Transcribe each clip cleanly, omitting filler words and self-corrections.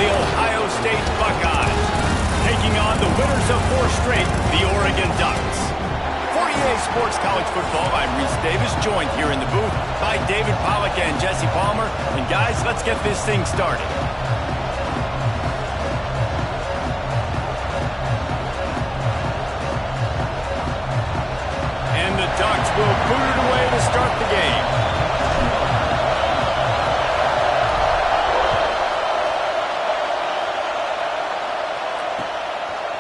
the Ohio State Buckeyes, taking on the winners of 4 straight, the Oregon Ducks. For EA Sports College Football, I'm Reese Davis, joined here in the booth by David Pollack and Jesse Palmer. And guys, let's get this thing started. And the Ducks will boot it away to start the game.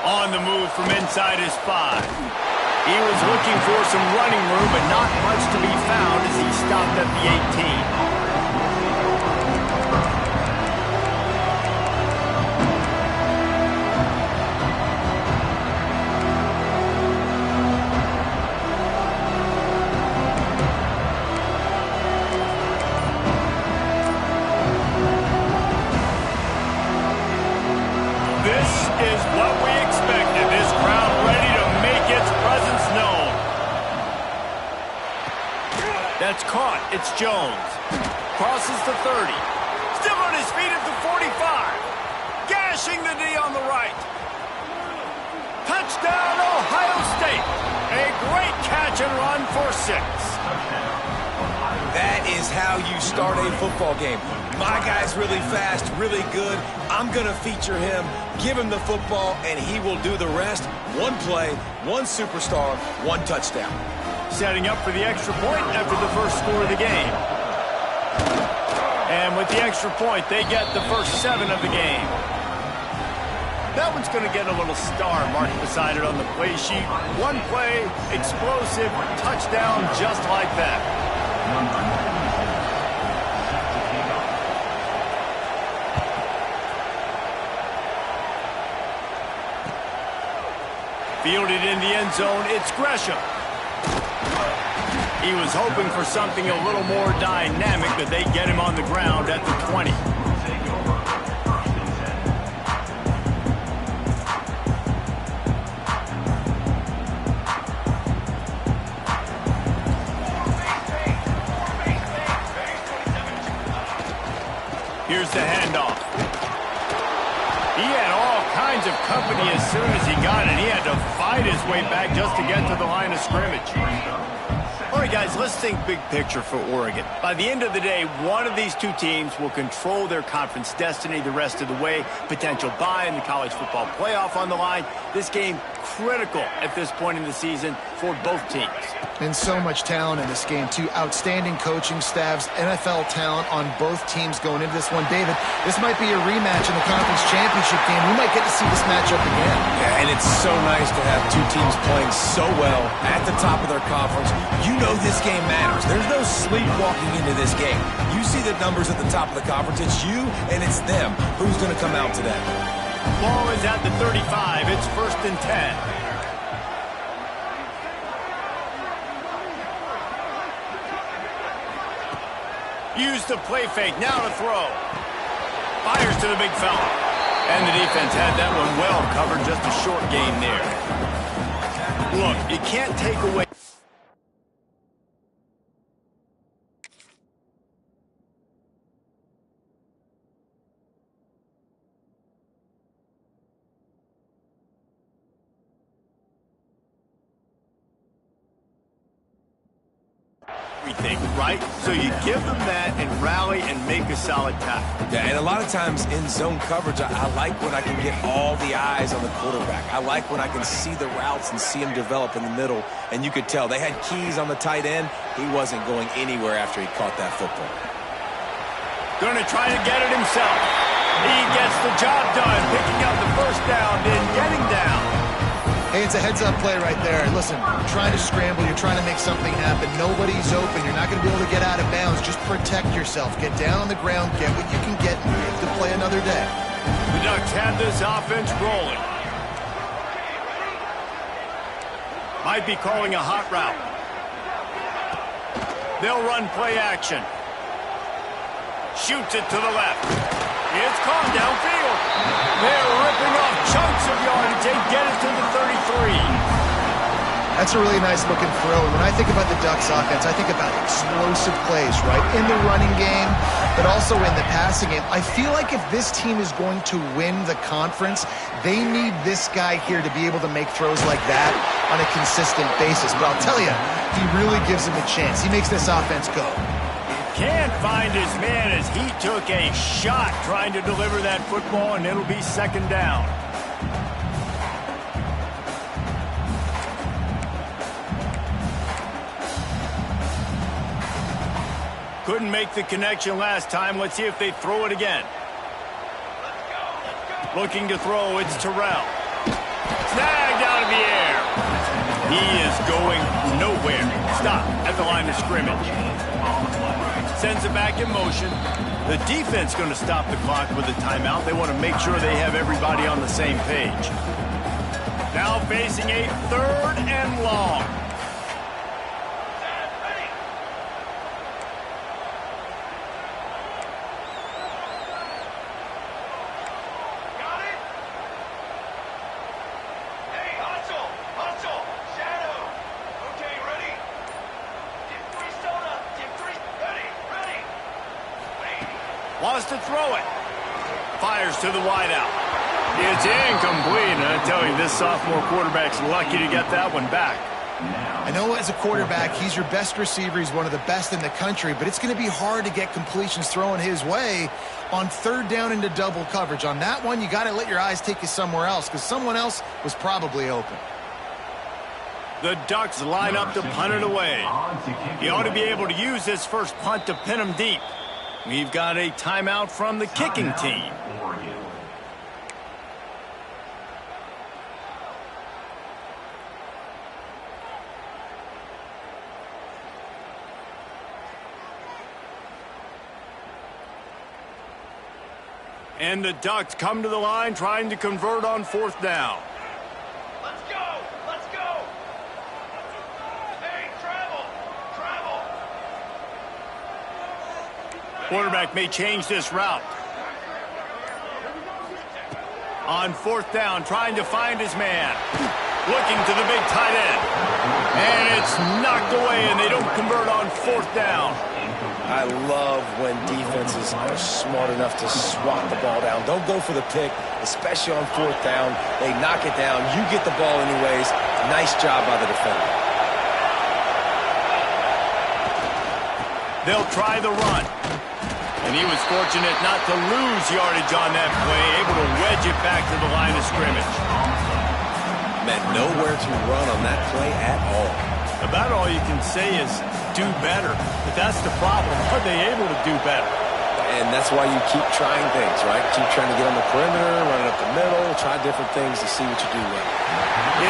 On the move from inside his 5. He was looking for some running room, but not much to be found as he stopped at the 18. This is what we expected. This crowd ready to make its presence known. That's caught. It's Jones. Crosses the 30. Still on his feet at the 45. Gashing the D on the right. Touchdown, Ohio State. A great catch and run for 6. That is how you start a football game. My guy's really fast, really good. I'm going to feature him, give him the football, and he will do the rest. 1 play, 1 superstar, 1 touchdown. Setting up for the extra point after the first score of the game. And with the extra point, they get the first 7 of the game. That one's going to get a little star marked beside it on the play sheet. 1 play, explosive, touchdown just like that. Fielded in the end zone, it's Gresham. He was hoping for something a little more dynamic, but they get him on the ground at the 20. Here's the handoff. He had all kinds of company as soon as he got it. He had to fight his way back just to get to the line of scrimmage. All right, guys, let's think big picture for Oregon. By the end of the day, one of these 2 teams will control their conference destiny the rest of the way. Potential bye in the college football playoff on the line. This game critical at this point in the season for both teams. And so much talent in this game, too. Outstanding coaching staffs, NFL talent on both teams going into this one. David, this might be a rematch in the conference championship game. We might get to see this matchup again. Yeah, and it's so nice to have 2 teams playing so well at the top of their conference. You know this game matters. There's no sleepwalking into this game. You see the numbers at the top of the conference. It's you and it's them. Who's going to come out today? Ball is at the 35. It's 1st and 10. Use the play fake, now to throw. Fires to the big fella. And the defense had that one well covered, just a short gain there. Look, you can't take away... everything, right? So you give them that and rally and make a solid tackle. Yeah, and a lot of times in zone coverage, I like when I can get all the eyes on the quarterback. I like when I can see the routes and see him develop in the middle. And you could tell they had keys on the tight end. He wasn't going anywhere after he caught that football. Going to try to get it himself. He gets the job done, picking up the first down and getting down. Hey, it's a heads-up play right there. Listen, you're trying to scramble. You're trying to make something happen. Nobody's open. You're not going to be able to get out of bounds. Just protect yourself. Get down on the ground. Get what you can get and live to play another day. The Ducks have this offense rolling. Might be calling a hot route. They'll run play action. Shoots it to the left. It's caught downfield. They're ripping off chunks of yardage. They get it to the 33. That's a really nice looking throw. And when I think about the Ducks offense, I think about explosive plays, right? In the running game, but also in the passing game. I feel like if this team is going to win the conference, they need this guy here to be able to make throws like that on a consistent basis. But I'll tell you, he really gives him a chance. He makes this offense go. Can't find his man as he took a shot trying to deliver that football, and it'll be second down. Couldn't make the connection last time. Let's see if they throw it again. Looking to throw, it's Terrell. Snagged out of the air. He is going nowhere. Stop at the line of scrimmage. Sends it back in motion. The defense going to stop the clock with a timeout. They want to make sure they have everybody on the same page. Now facing a 3rd and long. Wants to throw it. Fires to the wideout. It's incomplete. And I tell you, this sophomore quarterback's lucky to get that one back. I know as a quarterback, he's your best receiver. He's one of the best in the country, but it's going to be hard to get completions thrown his way on 3rd down into double coverage. On that one, you got to let your eyes take you somewhere else because someone else was probably open. The Ducks line up to punt it away. He ought to be able to use this first punt to pin him deep. We've got a timeout from the kicking team. And the Ducks come to the line trying to convert on 4th down. Let's go! Let's go! Hey, travel! Quarterback may change this route. On 4th down, trying to find his man. Looking to the big tight end. And it's knocked away, and they don't convert on 4th down. I love when defenses are smart enough to swat the ball down. Don't go for the pick, especially on 4th down. They knock it down. You get the ball anyways. Nice job by the defender. They'll try the run. And he was fortunate not to lose yardage on that play, able to wedge it back to the line of scrimmage. Meant nowhere to run on that play at all. About all you can say is do better. But that's the problem. Are they able to do better? And that's why you keep trying things, right? Keep trying to get on the perimeter, run it up the middle, try different things to see what you do well.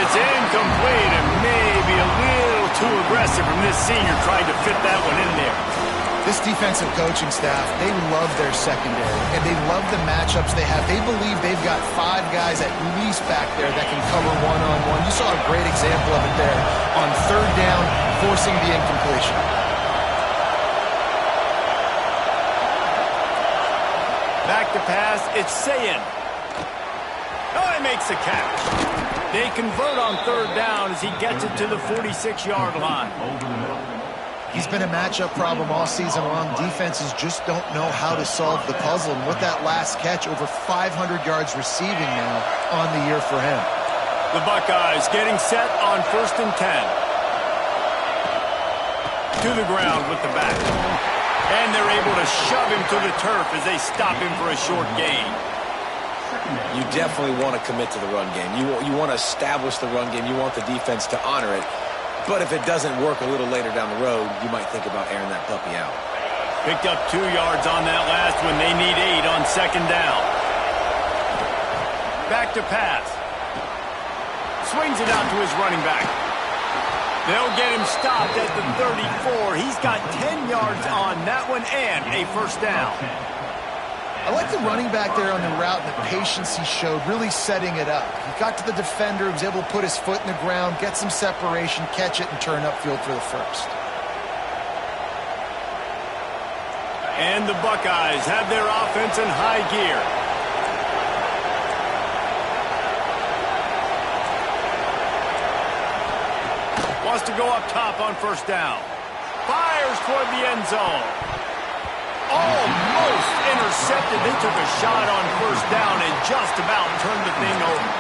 It's incomplete and maybe a little too aggressive from this senior trying to fit that one in there. This defensive coaching staff, they love their secondary, and they love the matchups they have. They believe they've got 5 guys at least back there that can cover one-on-one. You saw a great example of it there on 3rd down, forcing the incompletion. Back to pass, it's Sayin. Oh, he makes the catch. They convert on 3rd down as he gets it to the 46-yard line. He's been a matchup problem all season long. Defenses just don't know how to solve the puzzle. And with that last catch, over 500 yards receiving now on the year for him. The Buckeyes getting set on 1st and 10. To the ground with the back. And they're able to shove him to the turf as they stop him for a short gain. You definitely want to commit to the run game. You want to establish the run game. You want the defense to honor it. But if it doesn't work a little later down the road, you might think about airing that puppy out. Picked up 2 yards on that last one. They need 8 on 2nd down. Back to pass. Swings it out to his running back. They'll get him stopped at the 34. He's got 10 yards on that one and a 1st down. I like the running back there on the route and the patience he showed, really setting it up. He got to the defender, was able to put his foot in the ground, get some separation, catch it, and turn upfield for the 1st. And the Buckeyes have their offense in high gear. wants to go up top on first down. Fires toward the end zone. Almost intercepted. They took a shot on first down and just about turned the thing over.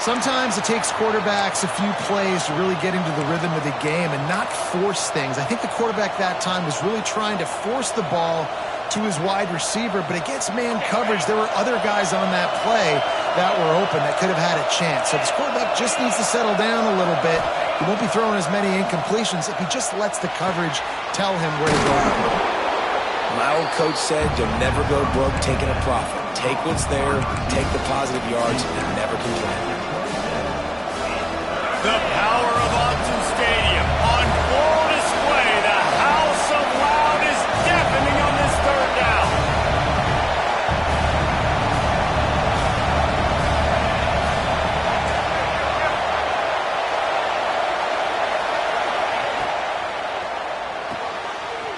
Sometimes it takes quarterbacks a few plays to really get into the rhythm of the game and not force things. I think the quarterback that time was really trying to force the ball to his wide receiver, but against man coverage, there were other guys on that play that were open that could have had a chance. So this quarterback just needs to settle down a little bit. He won't be throwing as many incompletions if he just lets the coverage tell him where to go. My old coach said you'll never go broke taking a profit. Take what's there, take the positive yards, and never complain. The power of Autzen Stadium on full display. The house of loud is deafening on this third down.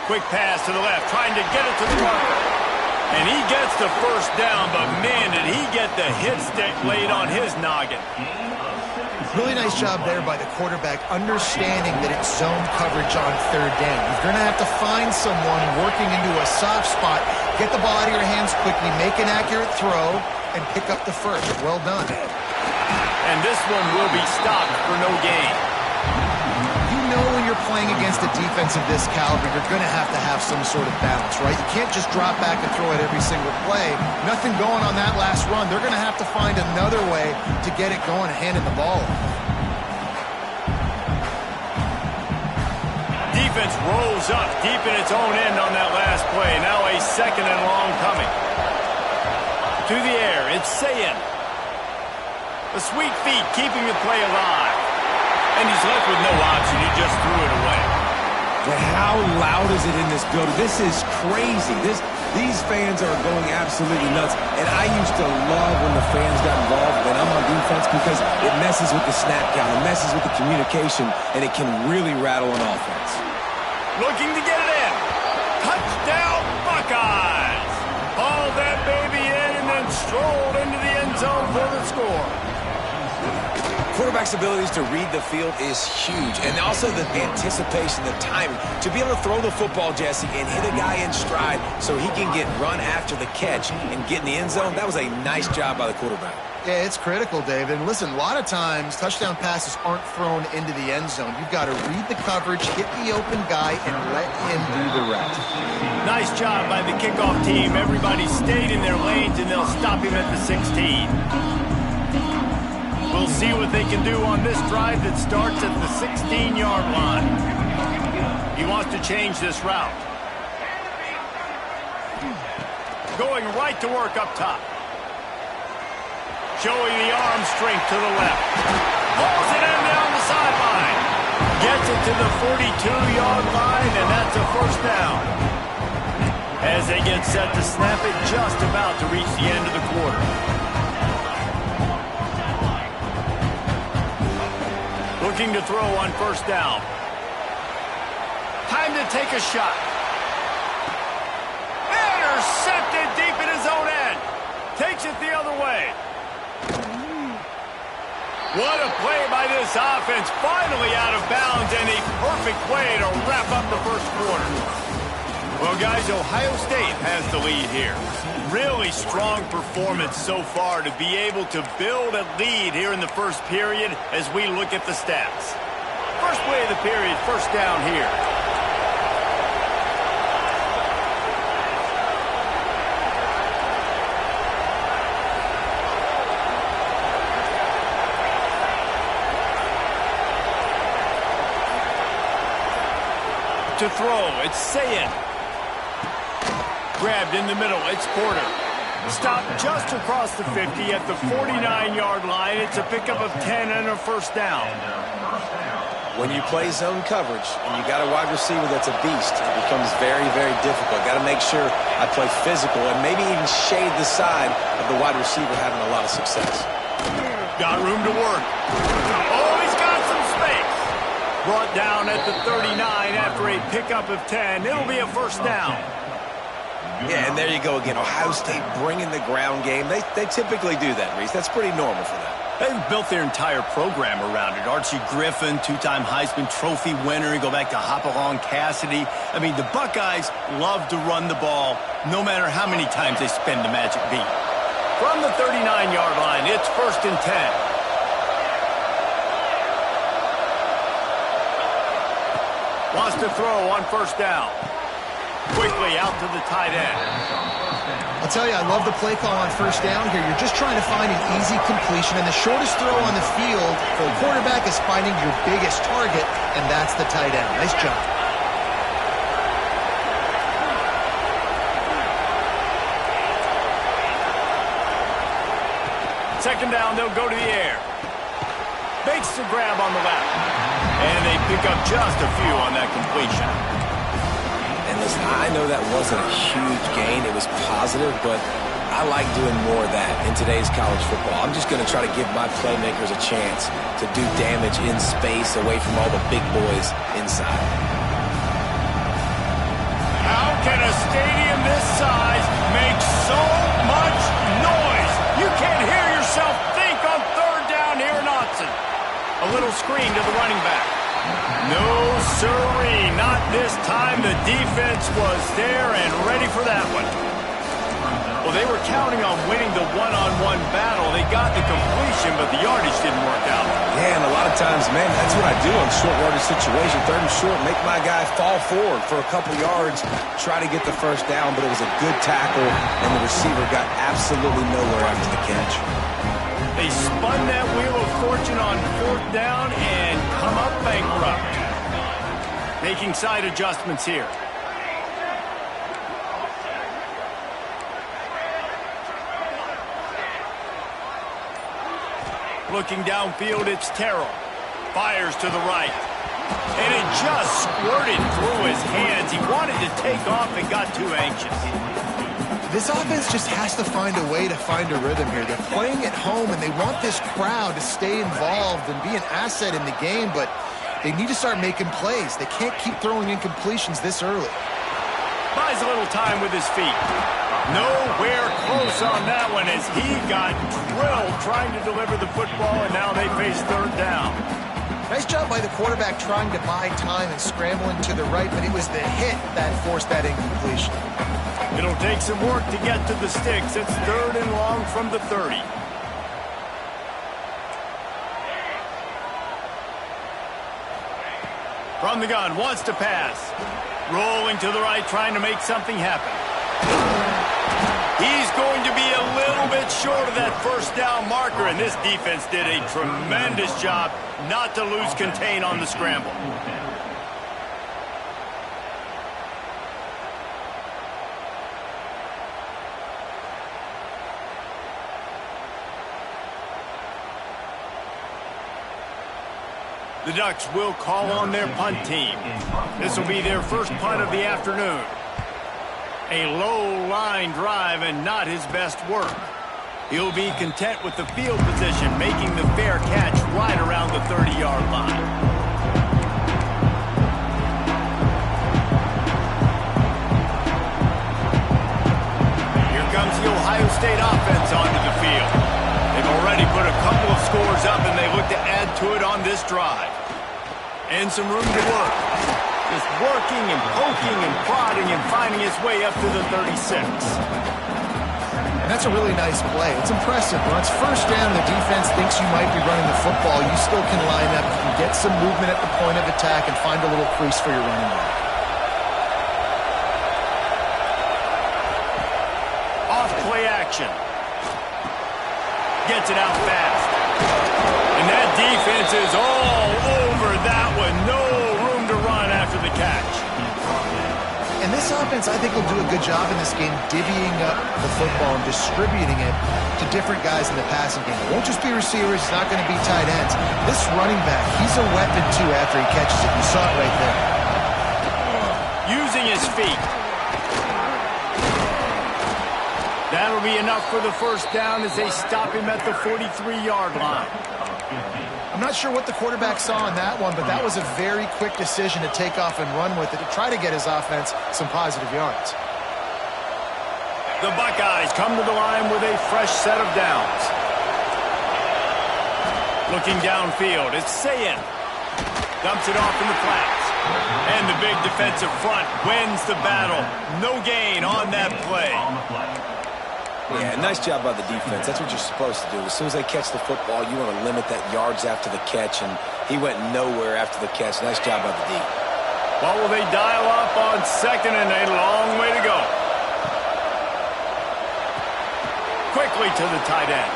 Quick pass to the left, trying to get it to the marker. And he gets the first down, but man, did he get the hit stick laid on his noggin. Really nice job there by the quarterback, understanding that it's zone coverage on third down. You're going to have to find someone working into a soft spot, get the ball out of your hands quickly, make an accurate throw, and pick up the first. Well done. And this one will be stopped for no gain. You know when you're playing against a defense of this caliber, you're going to have some sort of balance, right? You can't just drop back and throw it every single play. Nothing going on that last run. They're going to have to find another way to get it going and handing the ball off. Defense rolls up deep in its own end on that last play. Now a second and long coming. To the air, it's Sayin. The sweet feet keeping the play alive. And he's left with no option. He just threw it away. But how loud is it in this building? This is crazy. These fans are going absolutely nuts. And I used to love when the fans got involved when I'm on defense because it messes with the snap count. It messes with the communication, and it can really rattle an offense. Looking to get it in. Touchdown, Buckeyes. Hauled that baby in and then strolled into the end zone for the score. Quarterback's abilities to read the field is huge, and also the anticipation, the timing. To be able to throw the football, Jesse, and hit a guy in stride so he can get run after the catch and get in the end zone, that was a nice job by the quarterback. Yeah, it's critical, David. And listen, a lot of times touchdown passes aren't thrown into the end zone. You've got to read the coverage, hit the open guy, and let him do the rest. Nice job by the kickoff team. Everybody stayed in their lanes, and they'll stop him at the 16. We'll see what they can do on this drive that starts at the 16-yard line. He wants to change this route. Going right to work up top. Showing the arm strength to the left. Pulls it in down the sideline. Gets it to the 42-yard line, and that's a first down. As they get set to snap it, just about to reach the end of the quarter. Looking to throw on first down. Time to take a shot. Intercepted deep in his own end. Takes it the other way. What a play by this offense. Finally out of bounds and a perfect way to wrap up the first quarter. Well, guys, Ohio State has the lead here. Really strong performance so far to be able to build a lead here in the first period as we look at the stats. First play of the period, first down here. To throw, it's Sayin. Grabbed in the middle, it's Porter. Stopped just across the 50 at the 49-yard line. It's a pickup of 10 and a first down. When you play zone coverage and you got a wide receiver that's a beast, it becomes very, very difficult. Got to make sure I play physical and maybe even shade the side of the wide receiver having a lot of success. Got room to work. Oh, he's got some space. Brought down at the 39 after a pickup of 10. It'll be a first down. Yeah, and there you go again. Ohio State bringing the ground game. They typically do that, Reese. That's pretty normal for them. They've built their entire program around it. Archie Griffin, two-time Heisman Trophy winner. You go back to Hopalong Cassidy. I mean, the Buckeyes love to run the ball no matter how many times they spin the magic beat. From the 39-yard line, it's 1st and 10. Wants to throw on 1st down. Quickly out to the tight end. I'll tell you, I love the play call on 1st down here. You're just trying to find an easy completion, and the shortest throw on the field for the quarterback is finding your biggest target, and that's the tight end. Nice job. Second down, they'll go to the air. Makes the grab on the left. And they pick up just a few on that completion. And listen, I know that wasn't a huge gain. It was positive, but I like doing more of that in today's college football. I'm just going to try to give my playmakers a chance to do damage in space away from all the big boys inside. How can a stadium this size make so much noise? You can't hear yourself think on 3rd down here in Autzen. A little screen to the running back. No, sirree, not this time. The defense was there and ready for that one. Well, they were counting on winning the one-on-one battle. They got the completion, but the yardage didn't work out. Yeah, and a lot of times, man, that's what I do in short yardage situation. 3rd and short, make my guy fall forward for a couple yards, try to get the 1st down, but it was a good tackle, and the receiver got absolutely nowhere after the catch. They spun that wheel of fortune on 4th down and come up bankrupt. Making side adjustments here. Looking downfield, it's Terrell. Fires to the right. And it just squirted through his hands. He wanted to take off and got too anxious. This offense just has to find a way to find a rhythm here. They're playing at home, and they want this crowd to stay involved and be an asset in the game, but they need to start making plays. They can't keep throwing incompletions this early. Buys a little time with his feet. Nowhere close on that one as he got drilled trying to deliver the football, and now they face 3rd down. Nice job by the quarterback trying to buy time and scrambling to the right, but it was the hit that forced that incompletion. It'll take some work to get to the sticks. It's 3rd and long from the 30. From the gun, wants to pass. Rolling to the right, trying to make something happen. He's going to be a little bit short of that 1st down marker, and this defense did a tremendous job not to lose contain on the scramble. The Ducks will call on their punt team. This will be their first punt of the afternoon. A low line drive and not his best work. He'll be content with the field position, making the fair catch right around the 30-yard line. Here comes the Ohio State offense onto the field. They've already put a couple of scores up, and they look to add to it on this drive. And some room to work. Just working and poking and prodding and finding his way up to the 36. And that's a really nice play. It's impressive. When it's 1st down, the defense thinks you might be running the football. You still can line up. You can get some movement at the point of attack and find a little crease for your running back. Off play action. Gets it out fast. And that defense is all over that one. No room to run after the catch. And this offense, I think, will do a good job in this game divvying up the football and distributing it to different guys in the passing game. It won't just be receivers. It's not going to be tight ends. This running back, he's a weapon, too, after he catches it. You saw it right there. Using his feet. That'll be enough for the 1st down as they stop him at the 43-yard line. I'm not sure what the quarterback saw on that one, but that was a very quick decision to take off and run with it to try to get his offense some positive yards. The Buckeyes come to the line with a fresh set of downs. Looking downfield, it's Sayin. Dumps it off in the flats. And the big defensive front wins the battle. No gain on that play. Yeah, nice job by the defense. That's what you're supposed to do. As soon as they catch the football, you want to limit that yards after the catch, and he went nowhere after the catch. Nice job by the D. What will they dial up on second and a long way to go? Quickly to the tight end.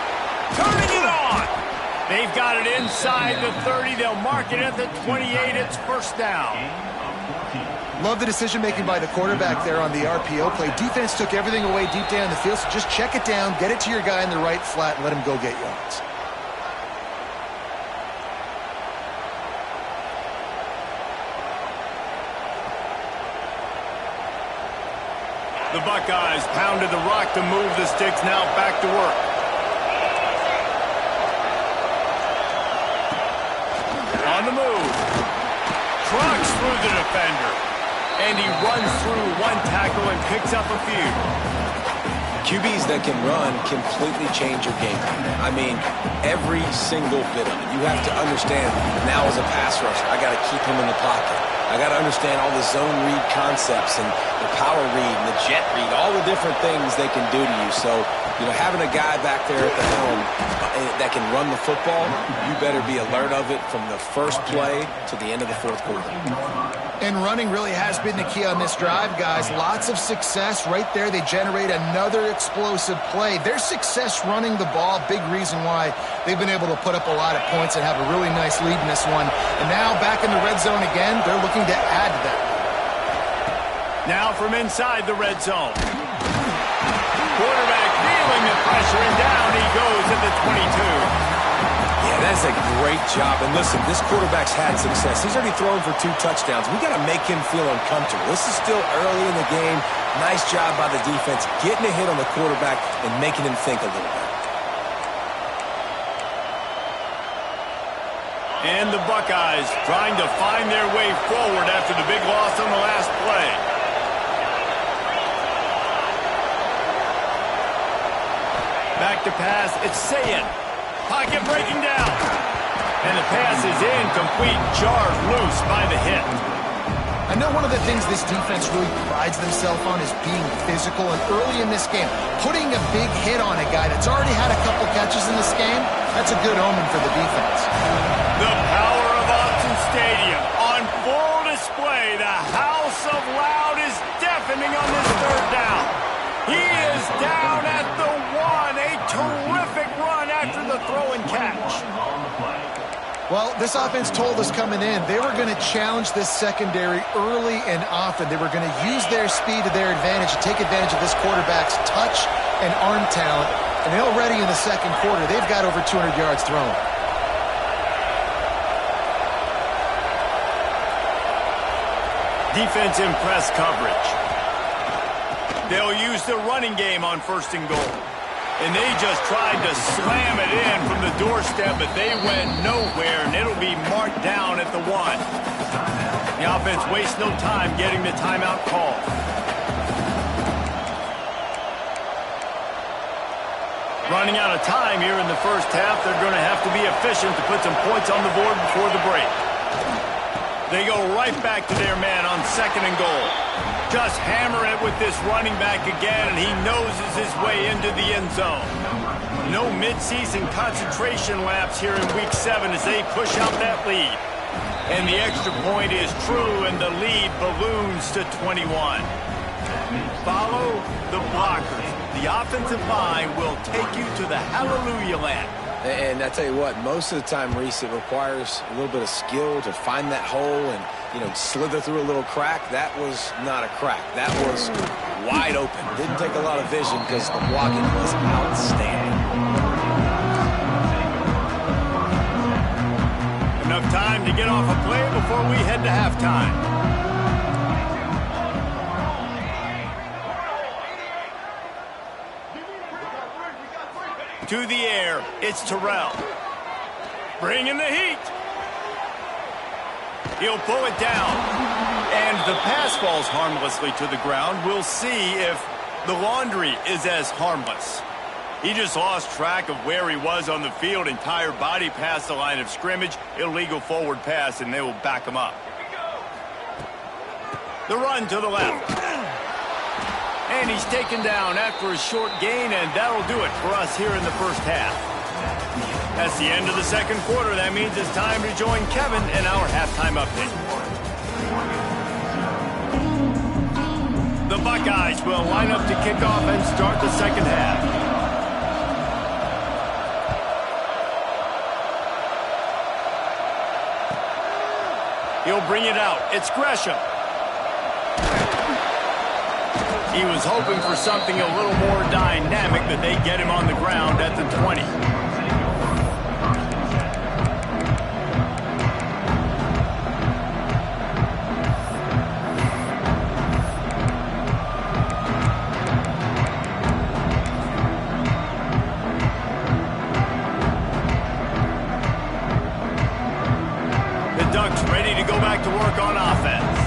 Turning it on. They've got it inside the 30. They'll mark it at the 28. It's first down. Love the decision-making by the quarterback there on the RPO play. Defense took everything away deep down in the field, so just check it down, get it to your guy in the right flat, and let him go get yards. The Buckeyes pounded the rock to move the sticks. Now back to work. On the move. Trucks through the defender. And he runs through one tackle and picks up a few. QBs that can run completely change your game. I mean, every single bit of it. You have to understand, now as a pass rusher, I got to keep him in the pocket. I got to understand all the zone read concepts and the power read and the jet read, all the different things they can do to you. So, you know, having a guy back there at the helm that can run the football, you better be alert of it from the first play to the end of the fourth quarter. And running really has been the key on this drive, guys. Lots of success right there. They generate another explosive play. Their success running the ball, big reason why they've been able to put up a lot of points and have a really nice lead in this one. And now back in the red zone again, they're looking to add to that. Now from inside the red zone. Quarterback feeling the pressure, and down he goes at the 22. Yeah, that's a great job. And listen, this quarterback's had success. He's already thrown for 2 touchdowns. We got to make him feel uncomfortable. This is still early in the game. Nice job by the defense, getting a hit on the quarterback and making him think a little bit. And the Buckeyes trying to find their way forward after the big loss on the last play. Back to pass, it's Sayin. Pocket breaking down. And the pass is incomplete, jarred loose by the hit. I know one of the things this defense really prides themselves on is being physical, and early in this game, putting a big hit on a guy that's already had a couple catches in this game, that's a good omen for the defense. The power of Autzen Stadium on full display. The house of loud is deafening on this third down. He is down at the 1. A terrific run after the throw and catch. Well, this offense told us coming in they were going to challenge this secondary early and often. They were going to use their speed to their advantage and take advantage of this quarterback's touch and arm talent. And already in the second quarter, they've got over 200 yards thrown. Defense in press coverage. They'll use the running game on first and goal. And they just tried to slam it in from the doorstep, but they went nowhere, and it'll be marked down at the 1. The offense wastes no time getting the timeout call. Running out of time here in the first half. They're going to have to be efficient to put some points on the board before the break. They go right back to their man on second and goal. Just hammer it with this running back again, and he noses his way into the end zone. No midseason concentration lapse here in Week 7 as they push out that lead. And the extra point is true, and the lead balloons to 21. Follow the blockers. The offensive line will take you to the hallelujah land. And I tell you what, most of the time, Reese, it requires a little bit of skill to find that hole and, you know, slither through a little crack. That was not a crack. That was wide open. Didn't take a lot of vision because the blocking was outstanding. Enough time to get off a play before we head to halftime. To the air, it's Terrell. Bringing the heat. He'll pull it down. And the pass falls harmlessly to the ground. We'll see if the laundry is as harmless. He just lost track of where he was on the field. Entire body past the line of scrimmage. Illegal forward pass, and they will back him up. The run to the left. And he's taken down after a short gain, and that'll do it for us here in the first half. That's the end of the second quarter. That means it's time to join Kevin in our halftime update. The Buckeyes will line up to kick off and start the second half. He'll bring it out. It's Gresham. He was hoping for something a little more dynamic, but they get him on the ground at the 20. To work on offense.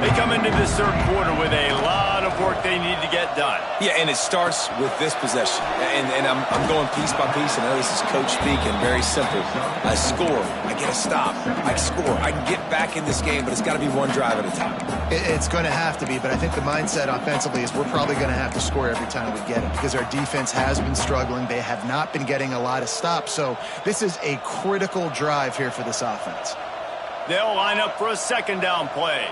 They come into this third quarter with a lot of work they need to get done. Yeah, and it starts with this possession. And I'm going piece by piece. I know this is coach speaking, very simple. I score, I get a stop, I score, I can get back in this game, but it's got to be one drive at a time. It's going to have to be, but I think the mindset offensively is we're probably going to have to score every time we get it because our defense has been struggling. They have not been getting a lot of stops, so this is a critical drive here for this offense. They'll line up for a second down play.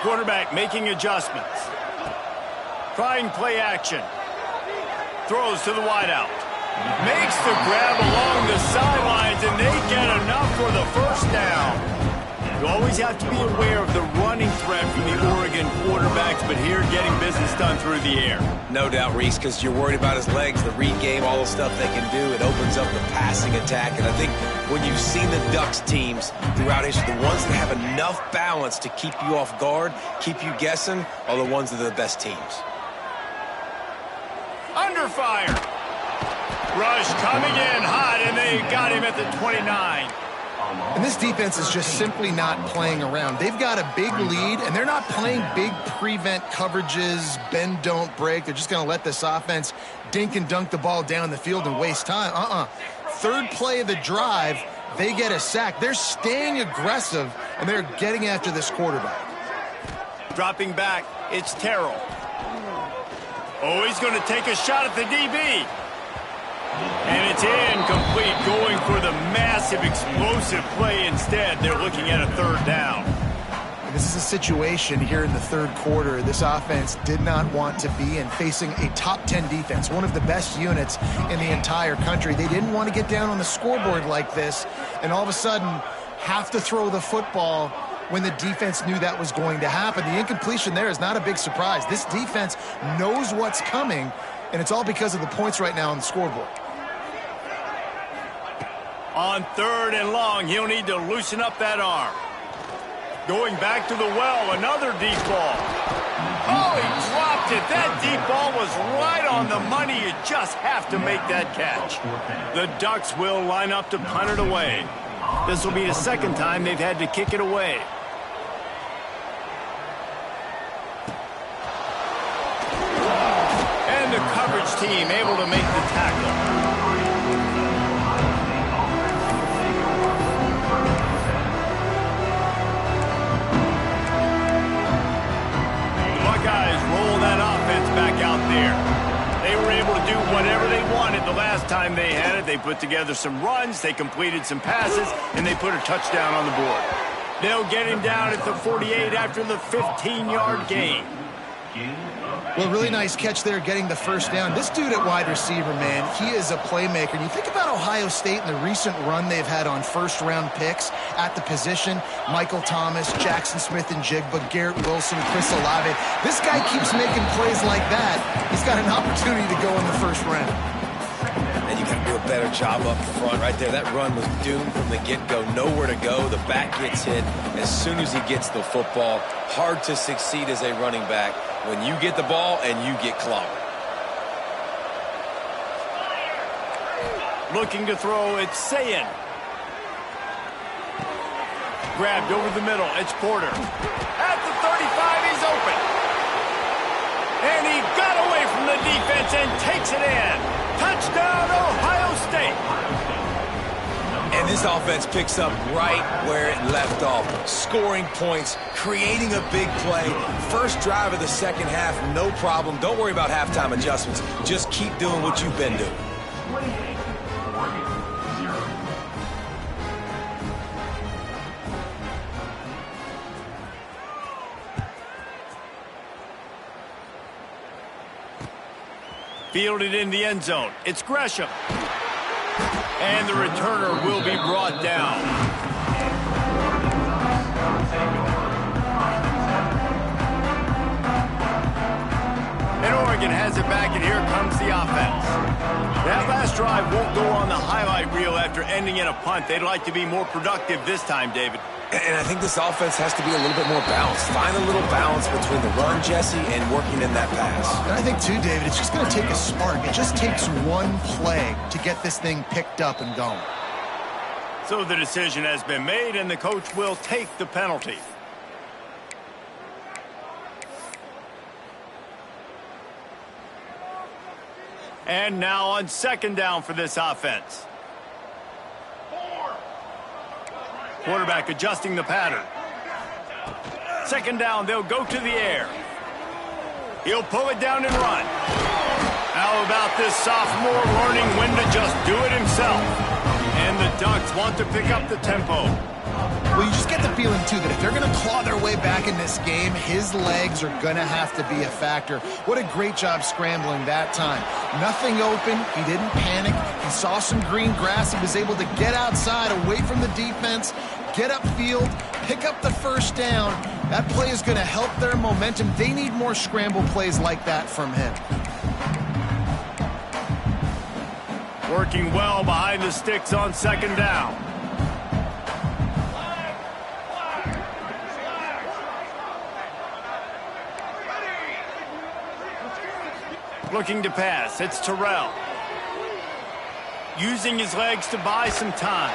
Quarterback making adjustments. Trying play action. Throws to the wideout. Makes the grab along the sidelines, and they get enough for the first down. You always have to be aware of the running threat from the Oregon quarterbacks, but here getting business done through the air. No doubt, Reese, because you're worried about his legs, the read game, all the stuff they can do. It opens up the passing attack, and I think when you've seen the Ducks teams throughout history, the ones that have enough balance to keep you off guard, keep you guessing, are the ones that are the best teams. Under fire. Rush coming in hot, and they got him at the 29. And this defense is just simply not playing around. They've got a big lead, and they're not playing big prevent coverages, bend, don't break. They're just going to let this offense dink and dunk the ball down the field and waste time. Third play of the drive, they get a sack. They're staying aggressive, and they're getting after this quarterback. Dropping back, it's Terrell. Oh, he's going to take a shot at the DB. And it's incomplete, going for the massive, explosive play instead. They're looking at a third down. This is a situation here in the third quarter this offense did not want to be in, facing a top 10 defense, one of the best units in the entire country. They didn't want to get down on the scoreboard like this and all of a sudden have to throw the football when the defense knew that was going to happen. The incompletion there is not a big surprise. This defense knows what's coming, and it's all because of the points right now on the scoreboard. On third and long, he'll need to loosen up that arm. Going back to the well, another deep ball. Oh, he dropped it. That deep ball was right on the money. You just have to make that catch. The Ducks will line up to punt it away. This will be the second time they've had to kick it away. And the coverage team able to make the tackle. Guys roll that offense back out there. They were able to do whatever they wanted the last time they had it. They put together some runs, they completed some passes, and they put a touchdown on the board. They'll get him down at the 48 after the 15-yard gain. Well, really nice catch there getting the first down. This dude at wide receiver, man, he is a playmaker. And you think about Ohio State and the recent run they've had on first-round picks at the position. Michael Thomas, Jackson Smith-Njigba, Garrett Wilson, Chris Olave. This guy keeps making plays like that. He's got an opportunity to go in the first round. And you got to do a better job up front right there. That run was doomed from the get-go. Nowhere to go. The back gets hit as soon as he gets the football. Hard to succeed as a running back when you get the ball and you get clobbered. Looking to throw, it's Sayin. Grabbed over the middle, it's Porter. At the Fires and takes it in. Touchdown, Ohio State. And this offense picks up right where it left off. Scoring points, creating a big play. First drive of the second half, no problem. Don't worry about halftime adjustments. Just keep doing what you've been doing. Fielded in the end zone. It's Gresham. And the returner will be brought down. And Oregon has it back, and here comes the offense. That last drive won't go on the highlight reel after ending in a punt. They'd like to be more productive this time, David. And I think this offense has to be a little bit more balanced. Find a little balance between the run, Jesse, and working in that pass. And I think, too, David, it's just going to take a spark. It just takes one play to get this thing picked up and going. So the decision has been made, and the coach will take the penalty. And now on second down for this offense. Quarterback adjusting the pattern. Second down, they'll go to the air. He'll pull it down and run. How about this sophomore learning when to just do it himself? And the Ducks want to pick up the tempo. Well, you just get the feeling, too, that if they're going to claw their way back in this game, his legs are going to have to be a factor. What a great job scrambling that time. Nothing open. He didn't panic. He saw some green grass. He was able to get outside, away from the defense, get upfield, pick up the first down. That play is going to help their momentum. They need more scramble plays like that from him. Working well behind the sticks on second down. Looking to pass, it's Terrell. Using his legs to buy some time.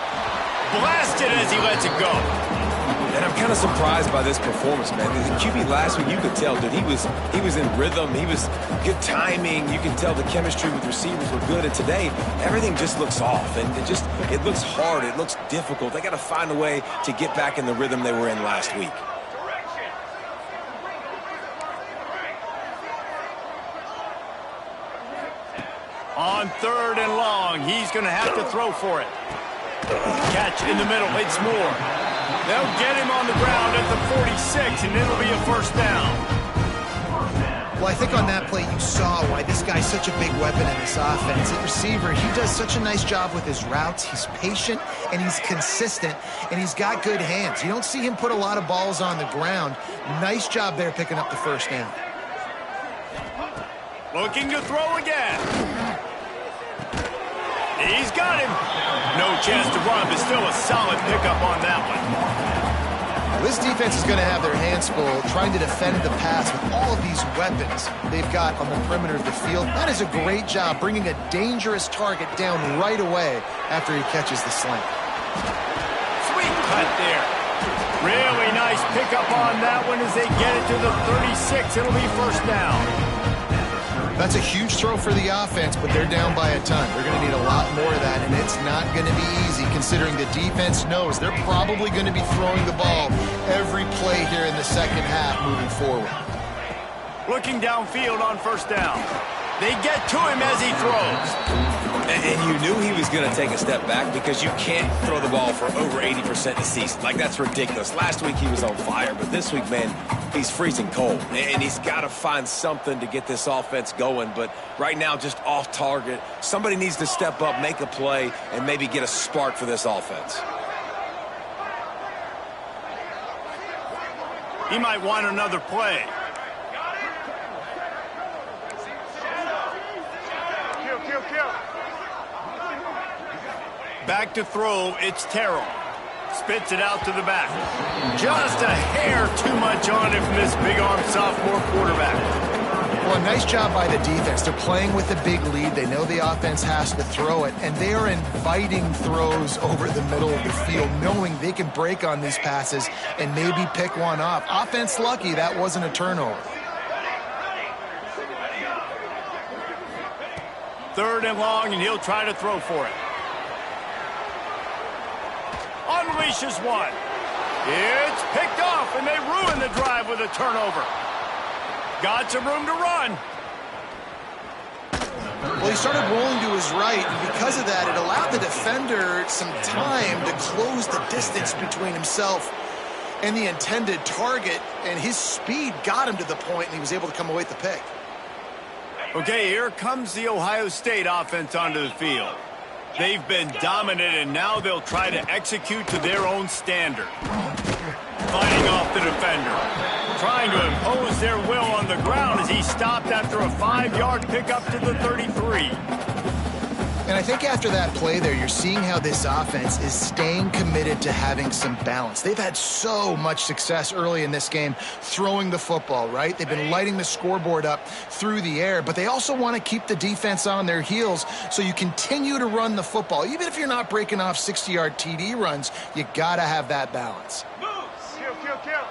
Blasted as he lets it go. And I'm kind of surprised by this performance, man. The QB last week, you could tell that he was in rhythm. He was good timing. You can tell the chemistry with receivers were good. And today, everything just looks off. And it looks hard. It looks difficult. They got to find a way to get back in the rhythm they were in last week. On third and long, he's going to have to throw for it. Catch in the middle, it's Moore. They'll get him on the ground at the 46, and it'll be a first down. Well, I think on that play you saw why this guy's such a big weapon in this offense. At receiver, he does such a nice job with his routes. He's patient, and he's consistent, and he's got good hands. You don't see him put a lot of balls on the ground. Nice job there picking up the first down. Looking to throw again. He's got him. No chance to run, but still a solid pickup on that one. This defense is going to have their hands full trying to defend the pass with all of these weapons they've got on the perimeter of the field. That is a great job bringing a dangerous target down right away after he catches the slant. Sweet cut there. Really nice pickup on that one as they get it to the 36. It'll be first down. That's a huge throw for the offense, but they're down by a ton. They're going to need a lot more of that, and it's not going to be easy considering the defense knows they're probably going to be throwing the ball every play here in the second half moving forward. Looking downfield on first down. They get to him as he throws. And you knew he was going to take a step back because you can't throw the ball for over 80% a season. Like, that's ridiculous. Last week he was on fire, but this week, man, he's freezing cold. And he's got to find something to get this offense going. But right now, just off target. Somebody needs to step up, make a play, and maybe get a spark for this offense. He might want another play. Back to throw, it's Terrell. Spits it out to the back. Just a hair too much on it from this big-arm sophomore quarterback. Well, a nice job by the defense. They're playing with a big lead. They know the offense has to throw it, and they are inviting throws over the middle of the field, knowing they can break on these passes and maybe pick one off. Offense lucky that wasn't a turnover. 3rd and long, and he'll try to throw for it. Unleashes one. It's picked off, and they ruin the drive with a turnover. Got some room to run. Well, he started rolling to his right, and because of that, it allowed the defender some time to close the distance between himself and the intended target, and his speed got him to the point, and he was able to come away with the pick. Okay, here comes the Ohio State offense onto the field. They've been dominant, and now they'll try to execute to their own standard. Fighting off the defender. Trying to impose their will on the ground as he stopped after a 5-yard pickup to the 33. And I think after that play there, you're seeing how this offense is staying committed to having some balance. They've had so much success early in this game throwing the football, right? They've been lighting the scoreboard up through the air, but they also want to keep the defense on their heels, so you continue to run the football. Even if you're not breaking off 60-yard TD runs, you got to have that balance. Kill.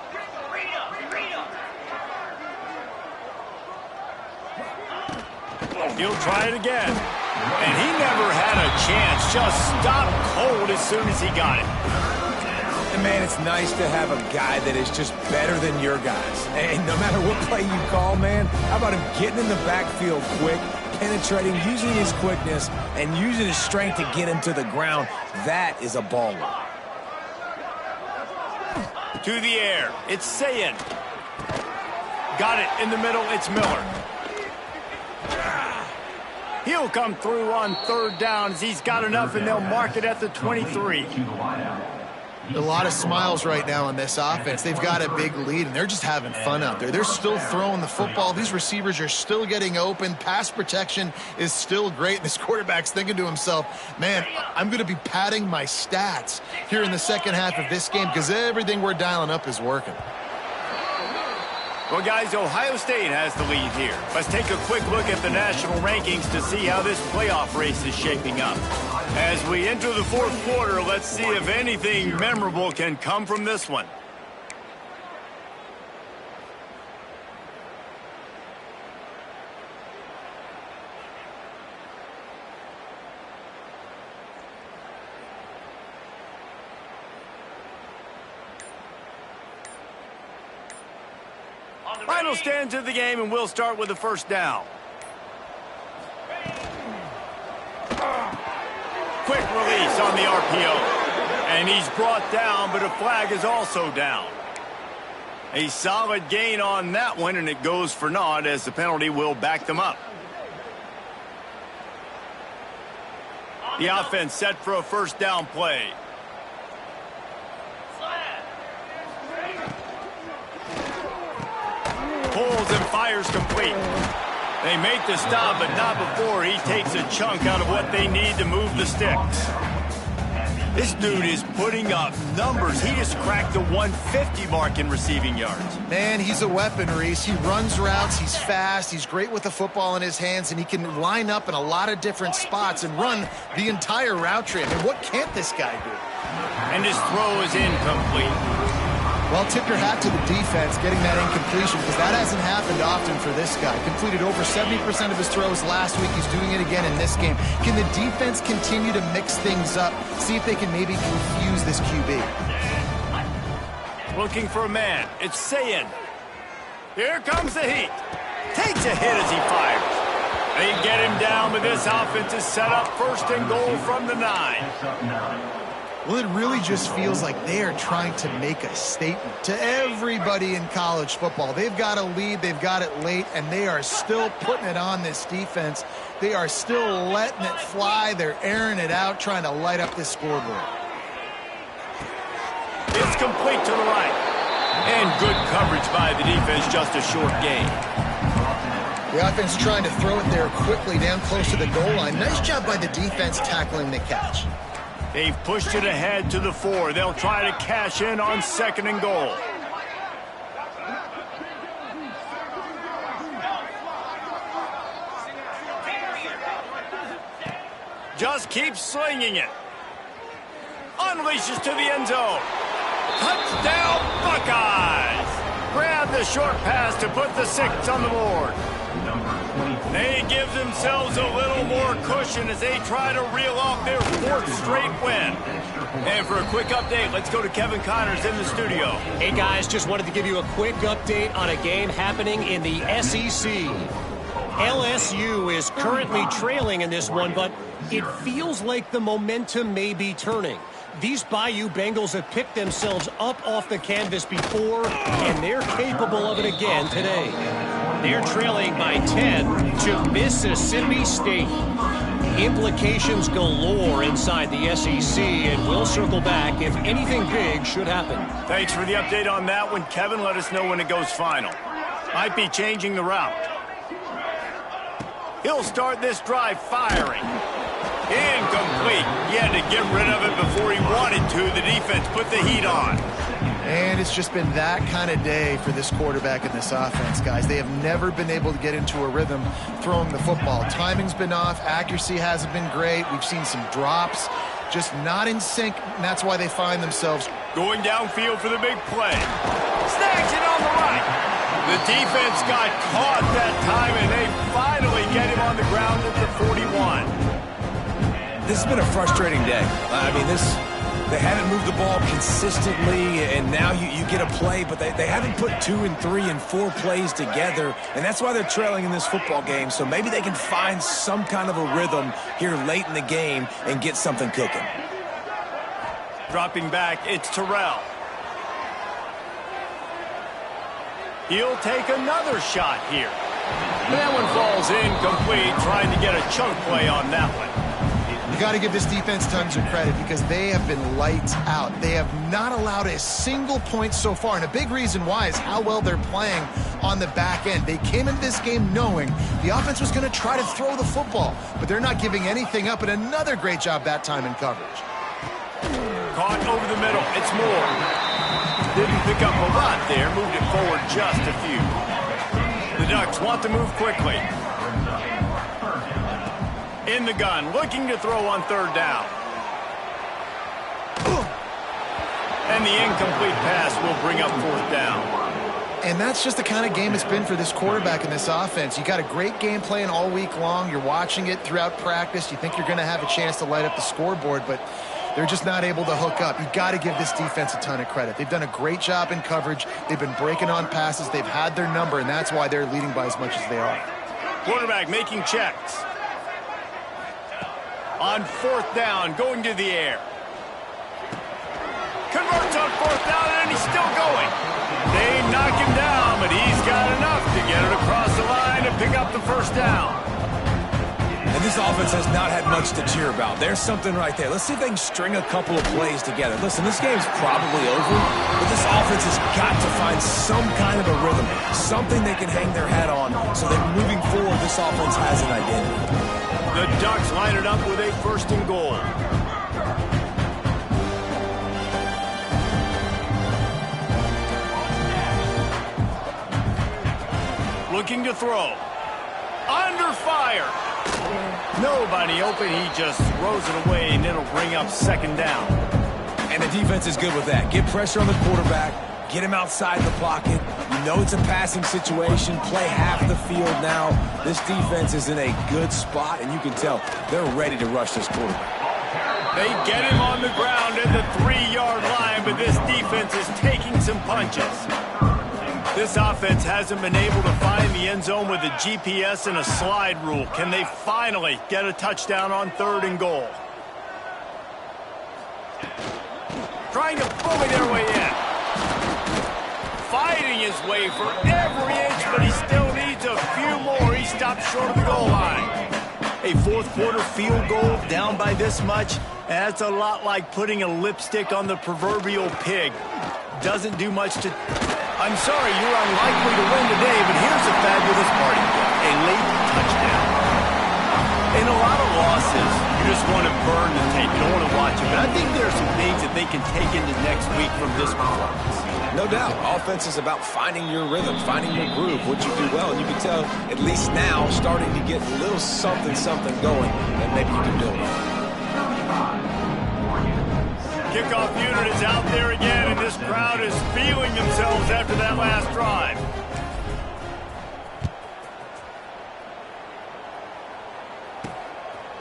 He'll try it again. And he never had a chance. Just stopped cold as soon as he got it. And, man, it's nice to have a guy that is just better than your guys. And no matter what play you call, man, how about him getting in the backfield quick, penetrating, using his quickness, and using his strength to get him to the ground. That is a baller. To the air. It's Sayin. Got it in the middle. It's Miller. He'll come through on 3rd down as he's got enough, and they'll mark it at the 23. A lot of smiles right now on this offense. They've got a big lead, and they're just having fun out there. They're still throwing the football. These receivers are still getting open. Pass protection is still great. And this quarterback's thinking to himself, man, I'm going to be padding my stats here in the second half of this game because everything we're dialing up is working. Well, guys, Ohio State has the lead here. Let's take a quick look at the national rankings to see how this playoff race is shaping up. As we enter the 4th quarter, let's see if anything memorable can come from this one. Final stands of the game, and we'll start with the 1st down. Quick release on the RPO. And he's brought down, but a flag is also down. A solid gain on that one, and it goes for naught as the penalty will back them up. The offense set for a 1st down play. Pulls and fires complete. They make the stop, but not before he takes a chunk out of what they need to move the sticks. This dude is putting up numbers. He just cracked the 150 mark in receiving yards. Man, he's a weapon, Reese. He runs routes, he's fast, he's great with the football in his hands, and he can line up in a lot of different spots and run the entire route tree. I mean, what can't this guy do? And his throw is incomplete. Well, tip your hat to the defense getting that incompletion because that hasn't happened often for this guy. Completed over 70% of his throws last week. He's doing it again in this game. Can the defense continue to mix things up? See if they can maybe confuse this QB. Looking for a man. It's Sayin. Here comes the heat. Takes a hit as he fires. They get him down, but this offense is set up 1st and goal from the 9. Well, it really just feels like they are trying to make a statement to everybody in college football. They've got a lead, they've got it late, and they are still putting it on this defense. They are still letting it fly. They're airing it out, trying to light up this scoreboard. It's complete to the right. And good coverage by the defense, just a short gain. The offense trying to throw it there quickly down close to the goal line. Nice job by the defense tackling the catch. They've pushed it ahead to the 4. They'll try to cash in on 2nd and goal. Just keeps slinging it. Unleashes to the end zone. Touchdown, Buckeyes! Grab the a short pass to put the 6 on the board. They give themselves a little more cushion as they try to reel off their 4th straight win. And for a quick update, let's go to Kevin Connors in the studio. Hey guys, just wanted to give you a quick update on a game happening in the SEC. LSU is currently trailing in this one, but it feels like the momentum may be turning. These Bayou Bengals have picked themselves up off the canvas before, and they're capable of it again today. They're trailing by 10 to Mississippi State. Implications galore inside the SEC, and we'll circle back if anything big should happen. Thanks for the update on that one, Kevin. Let us know when it goes final. Might be changing the route. He'll start this drive firing. Incomplete. He had to get rid of it before he wanted to. The defense put the heat on. And it's just been that kind of day for this quarterback and this offense, guys. They have never been able to get into a rhythm throwing the football. Timing's been off. Accuracy hasn't been great. We've seen some drops. Just not in sync, and that's why they find themselves going downfield for the big play. Snags it on the right. The defense got caught that time, and they finally get him on the ground at the 41. This has been a frustrating day. I mean, they haven't moved the ball consistently, and now you get a play, but they haven't put 2 and 3 and 4 plays together, and that's why they're trailing in this football game. So maybe they can find some kind of a rhythm here late in the game and get something cooking. Dropping back, it's Terrell. He'll take another shot here. That one falls incomplete, trying to get a chunk play on that one. You got to give this defense tons of credit because they have been lights out. They have not allowed a single point so far, and a big reason why is how well they're playing on the back end. They came into this game knowing the offense was going to try to throw the football, but they're not giving anything up, and another great job that time in coverage. Caught over the middle. It's Moore. Didn't pick up a lot there. Moved it forward just a few. The Ducks want to move quickly. In the gun, looking to throw on 3rd down. And the incomplete pass will bring up 4th down. And that's just the kind of game it's been for this quarterback and this offense. You got a great game plan all week long. You're watching it throughout practice. You think you're going to have a chance to light up the scoreboard, but they're just not able to hook up. You got to give this defense a ton of credit. They've done a great job in coverage. They've been breaking on passes. They've had their number, and that's why they're leading by as much as they are. Quarterback making checks. On 4th down, going to the air. Converts on 4th down, and he's still going. They knock him down, but he's got enough to get it across the line and pick up the 1st down. And this offense has not had much to cheer about. There's something right there. Let's see if they can string a couple of plays together. Listen, this game's probably over, but this offense has got to find some kind of a rhythm, something they can hang their hat on so that moving forward, this offense has an identity. The Ducks line it up with a 1st and goal. Looking to throw. Under fire. Nobody open. He just throws it away, and it'll bring up 2nd down. And the defense is good with that. Get pressure on the quarterback. Get him outside the pocket. You know it's a passing situation. Play half the field now. This defense is in a good spot, and you can tell they're ready to rush this quarterback. They get him on the ground at the 3-yard line, but this defense is taking some punches. This offense hasn't been able to find the end zone with a GPS and a slide rule. Can they finally get a touchdown on 3rd and goal? Trying to bully their way in. Fighting his way for every inch, but he still needs a few more. He stopped short of the goal line. A 4th quarter field goal down by this much, that's a lot like putting a lipstick on the proverbial pig. Doesn't do much to... I'm sorry, you're unlikely to win today, but here's a fabulous party. A late touchdown. In a lot of losses, you just want to burn the tape. You don't want to watch it. But I think there are some things that they can take into next week from this performance. No doubt. Offense is about finding your rhythm, finding your groove, what you do well. And you can tell, at least now, starting to get a little something going that maybe you can build on. kickoff unit is out there again, and this crowd is feeling themselves after that last drive.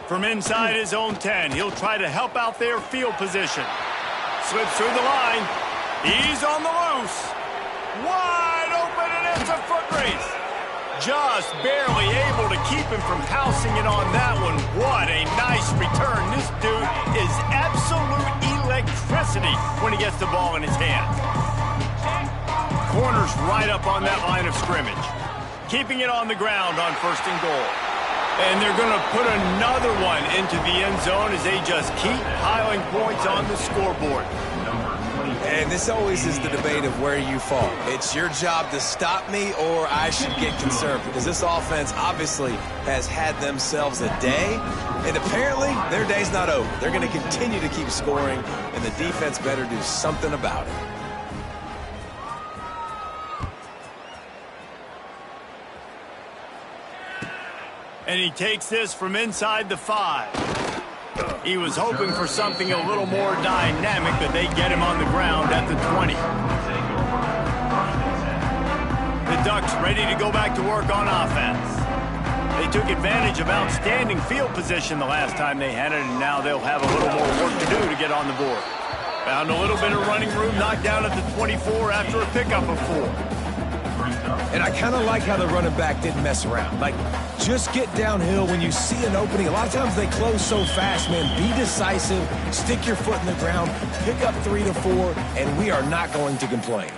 From inside his own 10, he'll try to help out their field position. Slips through the line. He's on the loose. Wide open, and it's a foot race. Just barely able to keep him from housing it on that one. What a nice return. This dude is absolute electricity when he gets the ball in his hands. Corner's right up on that line of scrimmage. Keeping it on the ground on 1st and goal. And they're going to put another one into the end zone as they just keep piling points on the scoreboard. And this always is the debate of where you fall. It's your job to stop me, or I should get concerned, because this offense obviously has had themselves a day, and apparently their day's not over. They're going to continue to keep scoring, and the defense better do something about it. And he takes this from inside the 5. He was hoping for something a little more dynamic, but they get him on the ground at the 20. The Ducks ready to go back to work on offense. They took advantage of outstanding field position the last time they had it, and now they'll have a little more work to do to get on the board. Found a little bit of running room, knocked down at the 24 after a pickup of 4. And I kind of like how the running back didn't mess around. Like, just get downhill when you see an opening. A lot of times they close so fast, man. Be decisive, stick your foot in the ground, pick up 3 to 4, and we are not going to complain.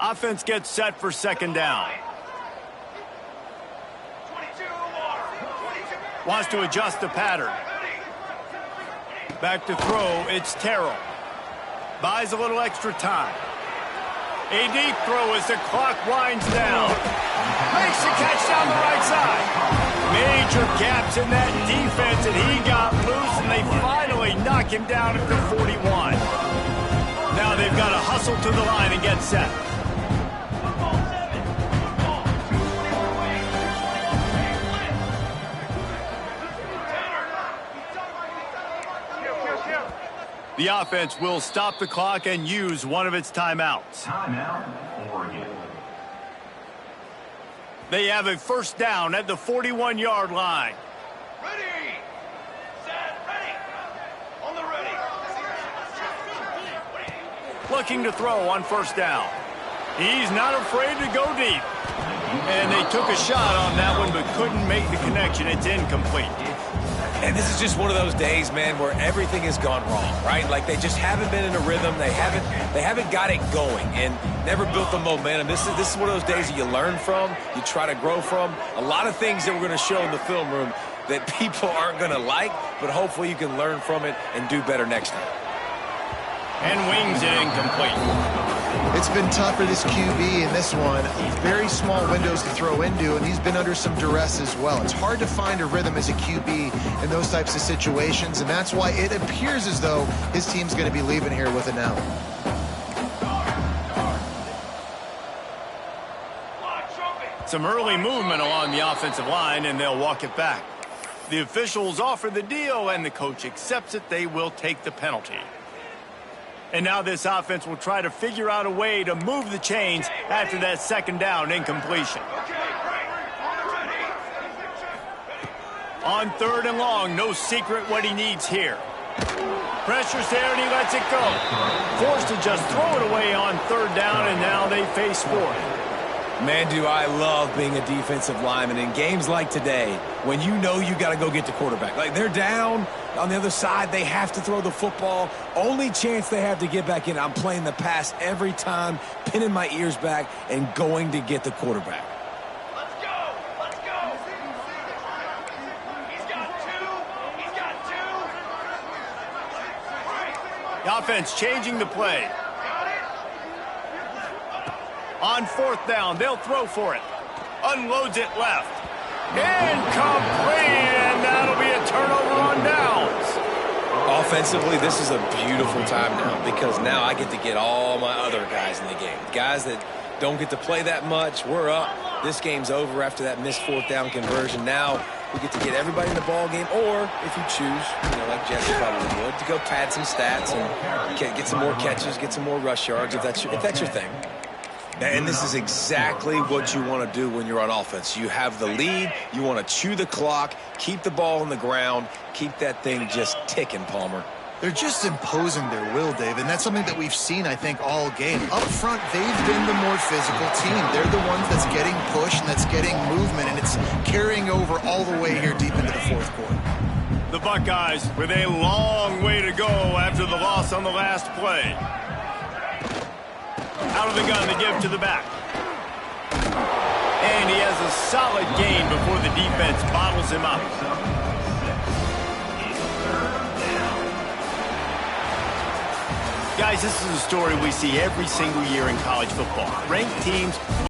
Offense gets set for 2nd down. 22. Wants to adjust the pattern. Back to throw, it's Terrell. Buys a little extra time. A deep throw as the clock winds down. Makes the catch down the right side. Major gaps in that defense, and he got loose, and they finally knock him down at the 41. Now they've got to hustle to the line and get set. The offense will stop the clock and use one of its timeouts. Timeout, Oregon. They have a 1st down at the 41-yard line. Ready. Set. Ready. On the ready. Looking to throw on 1st down. He's not afraid to go deep. And they took a shot on that one but couldn't make the connection. It's incomplete. And this is just one of those days, man, where everything has gone wrong, right? Like, they just haven't been in a rhythm. They haven't got it going and never built the momentum. This is one of those days that you learn from, you try to grow from. A lot of things that we're going to show in the film room that people aren't going to like, but hopefully you can learn from it and do better next time. And wings it incomplete. It's been tough for this QB in this one. Very small windows to throw into, and he's been under some duress as well. It's hard to find a rhythm as a QB in those types of situations, and that's why it appears as though his team's going to be leaving here with it now. Some early movement along the offensive line, and they'll walk it back. The officials offer the deal, and the coach accepts it. They will take the penalty. And now this offense will try to figure out a way to move the chains after that 2nd down incompletion. On 3rd and long, no secret what he needs here. Pressure's there, and he lets it go. Forced to just throw it away on 3rd down, and now they face 4th. Man, do I love being a defensive lineman in games like today when you know you got to go get the quarterback. Like, they're down on the other side. They have to throw the football. Only chance they have to get back in. I'm playing the pass every time, pinning my ears back and going to get the quarterback. Let's go. Let's go. He's got 2. He's got 2. The offense changing the play. On 4th down, they'll throw for it. Unloads it left. Incomplete, and that'll be a turnover on downs. Offensively, this is a beautiful time now because now I get to get all my other guys in the game. Guys that don't get to play that much, we're up. This game's over after that missed 4th down conversion. Now we get to get everybody in the ball game, or if you choose, like Jesse probably would, to go pad some stats and get some more catches, get some more rush yards if that's your thing. And this is exactly what you want to do when you're on offense. You have the lead, you want to chew the clock, keep the ball on the ground, keep that thing just ticking, Palmer. They're just imposing their will, Dave, and that's something that we've seen, I think, all game. Up front, they've been the more physical team. They're the ones that's getting pushed and that's getting movement, and it's carrying over all the way here deep into the fourth quarter. The Buckeyes with a long way to go after the loss on the last play. Out of the gun to give to the back. And he has a solid gain before the defense bottles him up. Guys, this is a story we see every single year in college football. Ranked teams